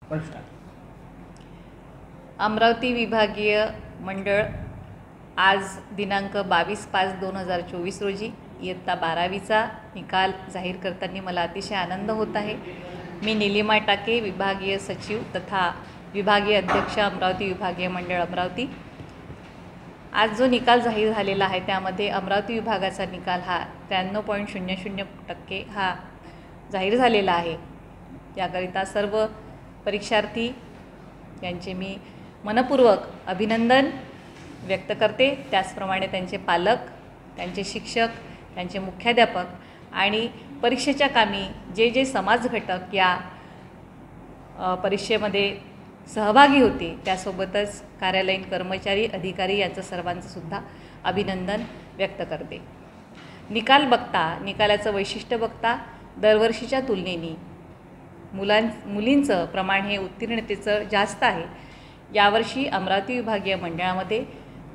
प्रश्न अमरावती विभागीय मंडळ आज दिनांक 22/5/2024 रोजी इयत्ता 12वीचा निकाल जाहीर करताना मला अतिशय आनंद होत आहे। मी नीलिमा टाके, विभागीय सचिव तथा विभागीय अध्यक्ष अमरावती विभागीय मंडळ अमरावती। आज जो निकाल जाहीर झालेला आहे त्यामध्ये अमरावती विभागाचा निकाल हा 93.00% हा जाहीर झालेला आहे। याकरिता सर्व परीक्षार्थी यांचे मी मनपूर्वक अभिनंदन व्यक्त करते। त्याचप्रमाणे त्यांचे पालक, त्यांचे शिक्षक, त्यांचे मुख्याध्यापक आणि परीक्षेच्या कामी जे समाज घटक या परीक्षेमध्ये सहभागी होते त्यासोबतच कार्यालयीन कर्मचारी, अधिकारी यांचं सर्वांचं सुद्धा अभिनंदन व्यक्त करते। निकालाचं वैशिष्ट्य बघता दरवर्षीच्या तुलनेने मुलींचं प्रमाण हे उत्तीर्णतेचं जास्त आहे। यावर्षी अमरावती विभागीय मंडळामध्ये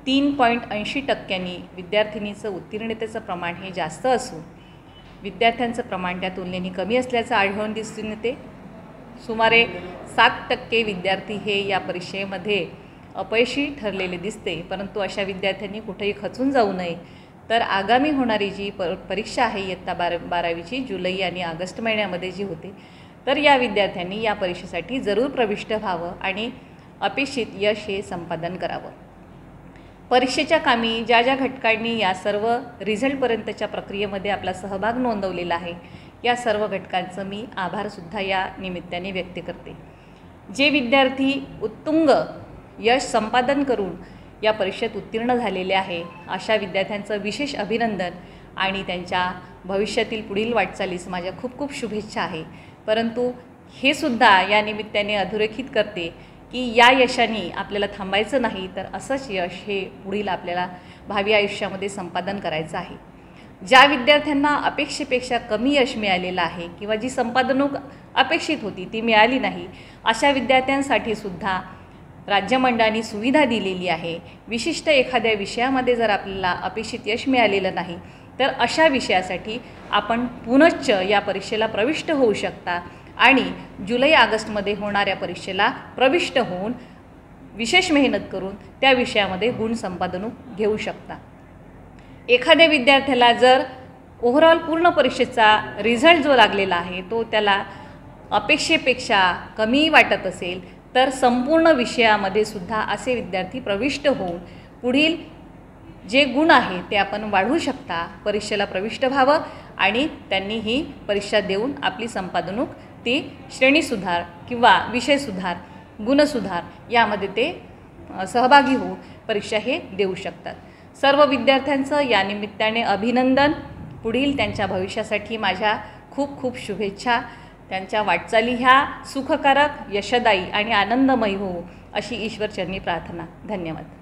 3.80% विद्यार्थिनीचं उत्तीर्णतेचं प्रमाण हे जास्त असून विद्यार्थ्यांचं प्रमाण त्या तुलनेने कमी असल्याचं आढळून दिसून येते। सुमारे 7% विद्यार्थी हे या परीक्षेमध्ये अपयशी ठरलेले दिसते, परंतु अशा विद्यार्थ्यांनी कुठेही खचून जाऊ नये, तर आगामी होणारी जी परीक्षा आहे इयत्ता 12वीची जुलै आणि ऑगस्ट महिन्यामध्ये जी होते, तर या विद्यार्थ्यांनी या परीक्षेसाठी जरूर प्रविष्ट व्हावं आणि अपेक्षित यश हे संपादन करावं। परीक्षेच्या कामी ज्या घटकांनी या सर्व रिझल्टपर्यंतच्या प्रक्रियेमध्ये आपला सहभाग नोंदवलेला आहे या सर्व घटकांचं मी आभारसुद्धा या निमित्ताने व्यक्त करते। जे विद्यार्थी उत्तुंग यश संपादन करून या परीक्षेत उत्तीर्ण झालेले आहे अशा विद्यार्थ्यांचं विशेष अभिनंदन आणि त्यांच्या भविष्यातील पुढील वाटचालीस माझ्या खूप खूप शुभेच्छा आहे। परंतु हे सुद्धा या निमित्ताने अधोरेखित करते की या यशाने आपल्याला थांबायचं नाही, तर असंच यश हे पुढील आपल्याला भावी आयुष्यामध्ये संपादन करायचं आहे। ज्या विद्यार्थ्यांना अपेक्षेपेक्षा कमी यश मिळालेलं आहे किंवा जी संपादनूक अपेक्षित होती ती मिळाली नाही, अशा विद्यार्थ्यांसाठी सुद्धा राज्य मंडळाने सुविधा दिलेली आहे। विशिष्ट एखाद्या विषयामध्ये जर आपल्याला अपेक्षित यश मिळालेलं नाही, तर अशा विषयासाठी आपण पुनश्च या परीक्षेला प्रविष्ट होऊ शकता आणि जुलै ऑगस्टमध्ये होणाऱ्या परीक्षेला प्रविष्ट होऊन विशेष मेहनत करून त्या विषयामध्ये गुण संपादनूक घेऊ शकता। एखाद्या विद्यार्थ्याला जर ओव्हरऑल पूर्ण परीक्षेचा रिझल्ट जो लागलेला आहे तो त्याला अपेक्षेपेक्षा कमी वाटत असेल, तर संपूर्ण विषयामध्ये सुद्धा असे विद्यार्थी प्रविष्ट होऊन पुढील जे गुण आहे ते आपण वाढवू शकता। परीक्षेला प्रविष्ट व्हावं आणि त्यांनी ही परीक्षा देऊन आपली संपादनूक ती श्रेणीसुधार किंवा विषयसुधार, गुणसुधार यामध्ये ते सहभागी होऊन परीक्षा हे देऊ शकतात। सर्व विद्यार्थ्यांचं या निमित्ताने अभिनंदन। पुढील त्यांच्या भविष्यासाठी माझ्या खूप खूप शुभेच्छा। त्यांच्या वाटचाली ह्या सुखकारक, यशदायी आणि आनंदमयी होऊ अशी ईश्वरचरणी प्रार्थना। धन्यवाद।